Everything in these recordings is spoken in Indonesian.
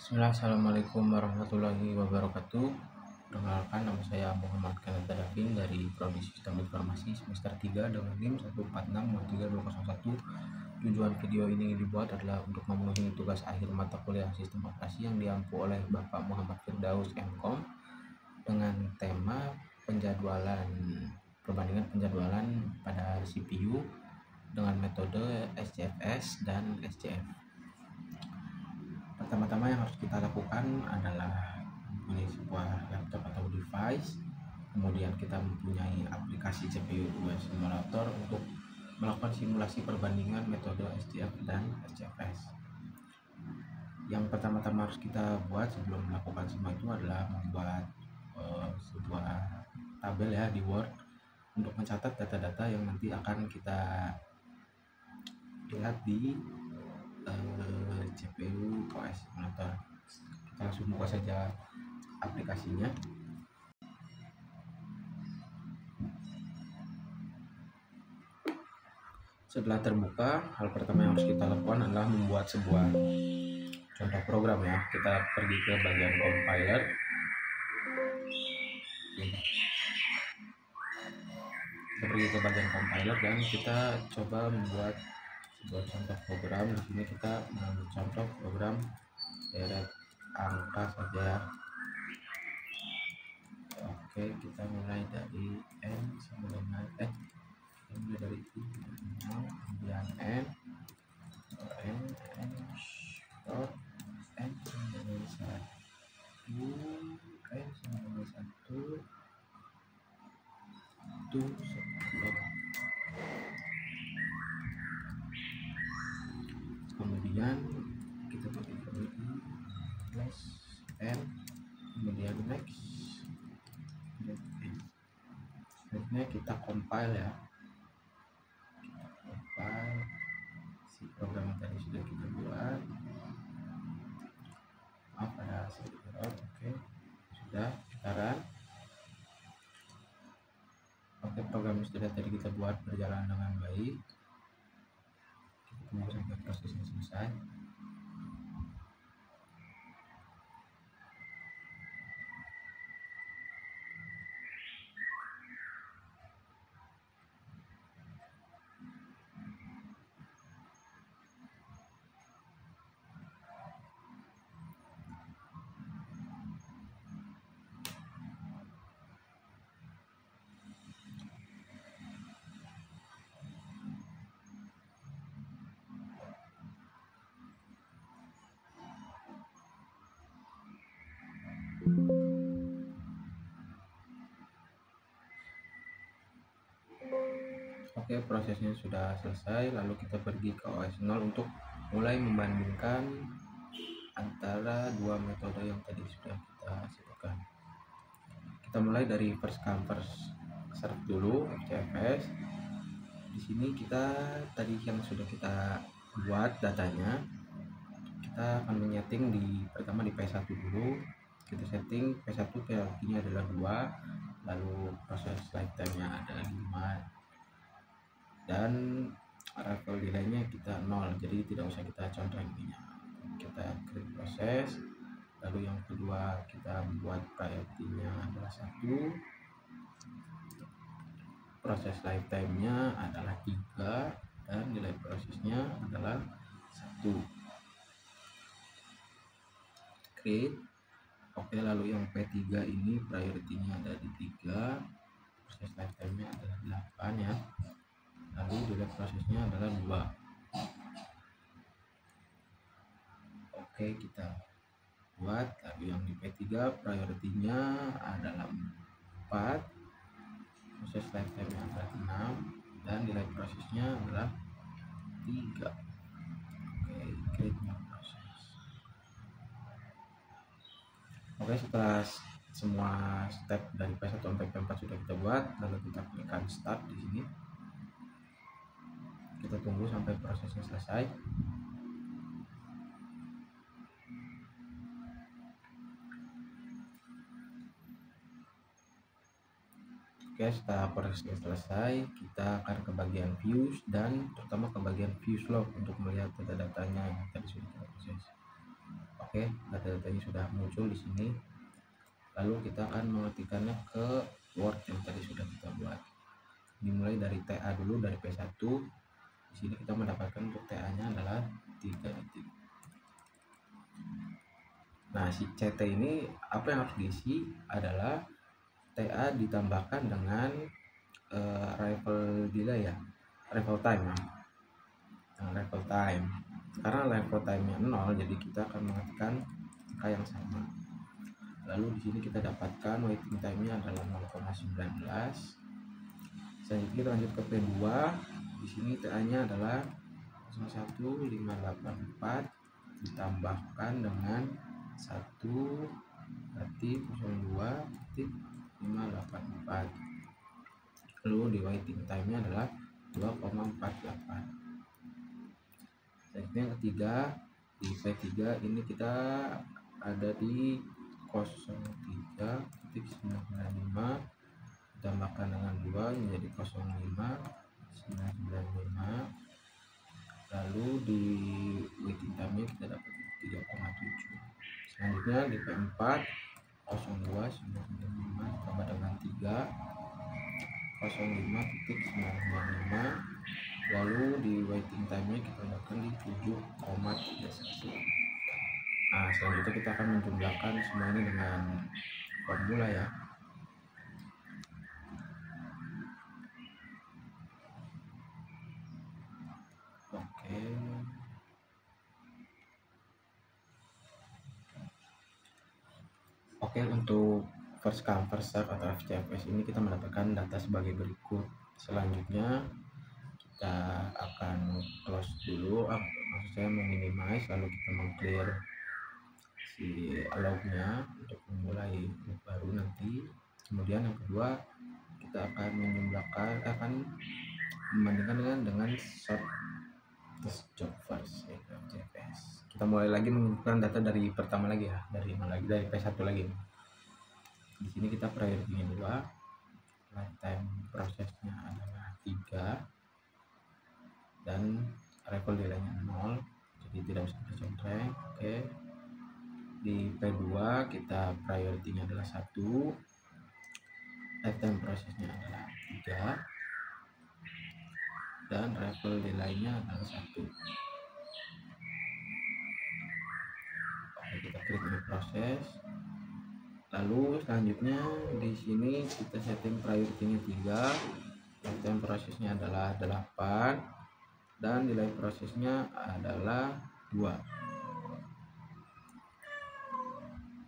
Bismillah, Assalamualaikum warahmatullahi wabarakatuh. Perkenalkan, nama saya Muhammad Khalid Davin dari Prodi Sistem Informasi semester 3 dengan NIM 146030201. Tujuan video ini dibuat adalah untuk memenuhi tugas akhir mata kuliah Sistem Operasi yang diampu oleh Bapak Muhammad Firdaus MKom dengan tema perbandingan penjadwalan pada CPU dengan metode SCFS dan SCF. Pertama-tama yang harus kita lakukan adalah mempunyai sebuah laptop atau device, kemudian kita mempunyai aplikasi CPU US Simulator untuk melakukan simulasi perbandingan metode SCF dan SCFS. Yang pertama-tama harus kita buat sebelum melakukan semua itu adalah membuat sebuah tabel ya di Word untuk mencatat data-data yang nanti akan kita lihat di CPU OS Simulator. Kita langsung buka saja aplikasinya. Setelah terbuka, hal pertama yang harus kita lakukan adalah membuat sebuah contoh program ya. Kita pergi ke bagian compiler. Dan kita coba membuat sebuah contoh program. Di sini kita mengambil contoh program deret angka saja. Oke, kita mulai dari n sampai dengan mulai dari kemudian n short n sampai dengan 1 n sampai dengan 1 itu kemudian kita pakai plus n kemudian next. Selanjutnya kita compile ya, si program yang tadi sudah kita buat. Ada sedikit error. Oke, sudah kita run. Oke, program yang sudah tadi kita buat berjalan dengan baik. Kita tunggu sampai prosesnya selesai. Oke, prosesnya sudah selesai. Lalu kita pergi ke OS 0 untuk mulai membandingkan antara dua metode yang tadi sudah kita sebutkan. Kita mulai dari first come first serve dulu, SCFS. Di sini kita tadi yang sudah kita buat datanya, kita akan menyeting pertama di P1 dulu. Kita setting P1 priority-nya adalah 2, lalu proses lifetime-nya adalah 5, dan arrival delay-nya kita 0, jadi tidak usah kita contoh intinya. Kita create proses, lalu yang kedua kita membuat priority-nya adalah 1, proses lifetime-nya adalah 3, dan nilai prosesnya adalah 1. Create. Oke, lalu yang P3 ini priority-nya ada di 3, proses lifetime-nya adalah 8 ya, lalu delay prosesnya adalah 2. Oke, kita buat. Lalu yang di P3 priority-nya adalah 4, proses lifetime-nya adalah 6, dan delay prosesnya adalah 3. Oke, create new process. Oke, setelah semua step dari P1 sampai P4 sudah kita buat, lalu kita klikkan start di sini. Kita tunggu sampai prosesnya selesai. Oke, setelah prosesnya selesai, kita akan ke bagian views dan terutama ke bagian views log untuk melihat data-datanya yang tadi sudah kita proses. Oke, data-datanya sudah muncul di sini. Lalu kita akan mengetikkannya ke Word yang tadi sudah kita buat. Dimulai dari TA dulu, dari P1. Di sini kita mendapatkan untuk TA-nya adalah 3 detik. Nah, si CT ini apa yang harus diisi adalah TA ditambahkan dengan arrival delay ya, arrival time ya. Nah, arrival time. Karena arrival time-nya 0, jadi kita akan mengetikkan angka yang sama. Lalu di sini kita dapatkan waiting time-nya adalah 0,19. Selanjutnya kita lanjut ke P2. Di sini TA-nya adalah 01584 ditambahkan dengan 1 berarti 02,584. Lalu di waiting time-nya adalah 2,48. Selanjutnya yang ketiga, di P3 ini kita ada di 03,995 ditambahkan dengan 2 menjadi 05,995. Lalu di waiting time-nya kita dapat 3,7. Selanjutnya di P4 02,995 ditambah dengan 3 05,995. Lalu di waiting time-nya kita dapatkan di 7,31. Nah, selanjutnya kita akan menjumlahkan semua ini dengan formula ya. Oke, untuk first come first serve atau FCFS ini kita mendapatkan data sebagai berikut. Selanjutnya kita akan close dulu, maksud saya meminimize, lalu kita meng-clear si lognya untuk memulai loop baru nanti. Kemudian yang kedua, kita akan membandingkan dengan short test job first FCFS. Kita mulai lagi mengumpulkan data dari pertama lagi ya, dari P1 lagi. Di sini kita priority-nya 2, lifetime prosesnya adalah 3, dan arrival delay-nya 0, jadi tidak usah kita contreng. Oke, di P2 kita priority-nya adalah 1, lifetime prosesnya adalah 3, dan arrival delay-nya adalah 1. Oke, kita klik ini proses. Lalu selanjutnya di sini kita setting priority-nya 3, lifetime prosesnya adalah 8, dan delay prosesnya adalah 2.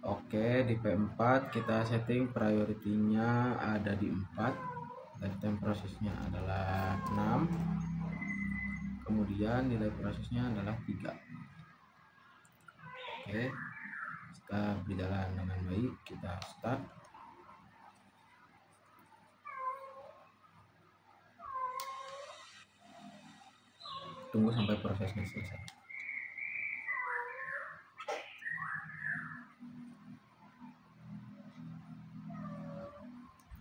Oke, di P4 kita setting priority-nya ada di 4, lifetime prosesnya adalah 6, kemudian delay prosesnya adalah 3. Oke, setelah berjalan dengan baik, kita start. Tunggu sampai prosesnya selesai.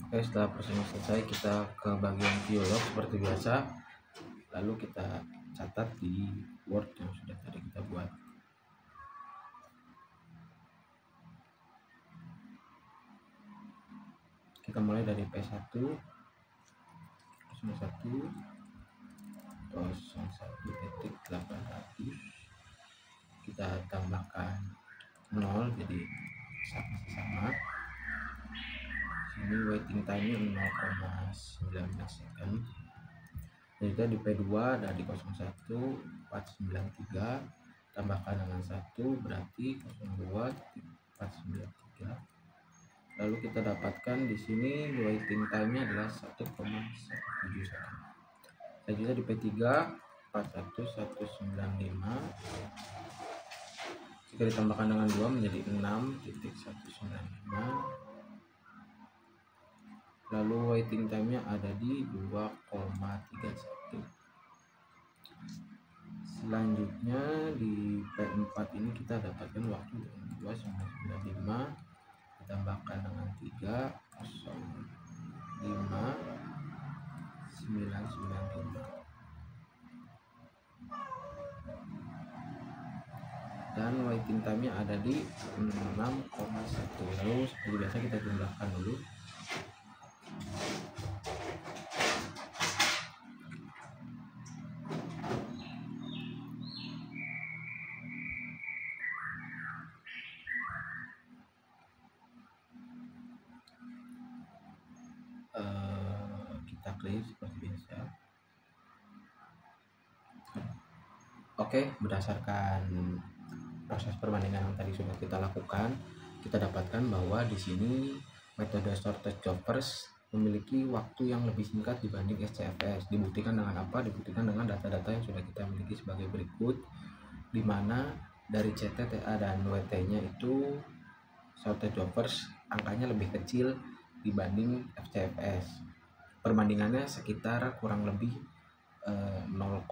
Oke, setelah prosesnya selesai, kita ke bagian view log seperti biasa. Lalu kita catat di Word yang sudah tadi kita buat. Kita mulai dari P1 01 01.800, kita tambahkan 0 jadi masih sama. Sini waiting time-nya 0,19 second. Jadi di P2 ada di 01.493 tambahkan dengan 1 berarti 02.493. Lalu kita dapatkan di sini waiting time-nya adalah 1,17 second. Selanjutnya di P3 41195 jika ditambahkan dengan 2 menjadi 6.195. Lalu waiting time-nya ada di 2,31. Selanjutnya di P4 ini kita dapatkan waktu dengan 2,995 ditambahkan dengan 3,05,995. dan waiting time-nya ada di 6,1. Lalu seperti biasa kita jumlahkan dulu. Kita klik seperti biasa. Oke, berdasarkan proses perbandingan yang tadi sudah kita lakukan, kita dapatkan bahwa di sini metode shortest job first memiliki waktu yang lebih singkat dibanding SCFS. Dibuktikan dengan apa? Dibuktikan dengan data-data yang sudah kita miliki sebagai berikut, di mana dari CT, TA, dan WT-nya itu shortest job first angkanya lebih kecil dibanding FCFS. Perbandingannya sekitar kurang lebih 0,8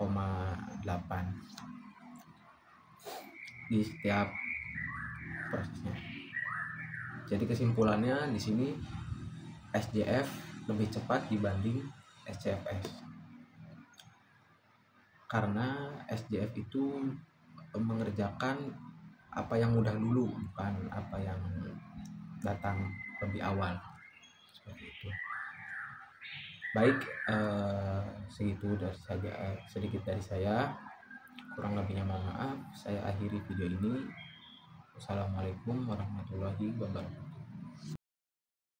di setiap prosesnya. Jadi kesimpulannya di sini SJF lebih cepat dibanding SCFS. Karena SJF itu mengerjakan apa yang mudah dulu, bukan apa yang datang lebih awal. Seperti itu. Baik, segitu dari saja, sedikit dari saya. Kurang lebihnya mohon maaf. Saya akhiri video ini. Wassalamualaikum warahmatullahi wabarakatuh.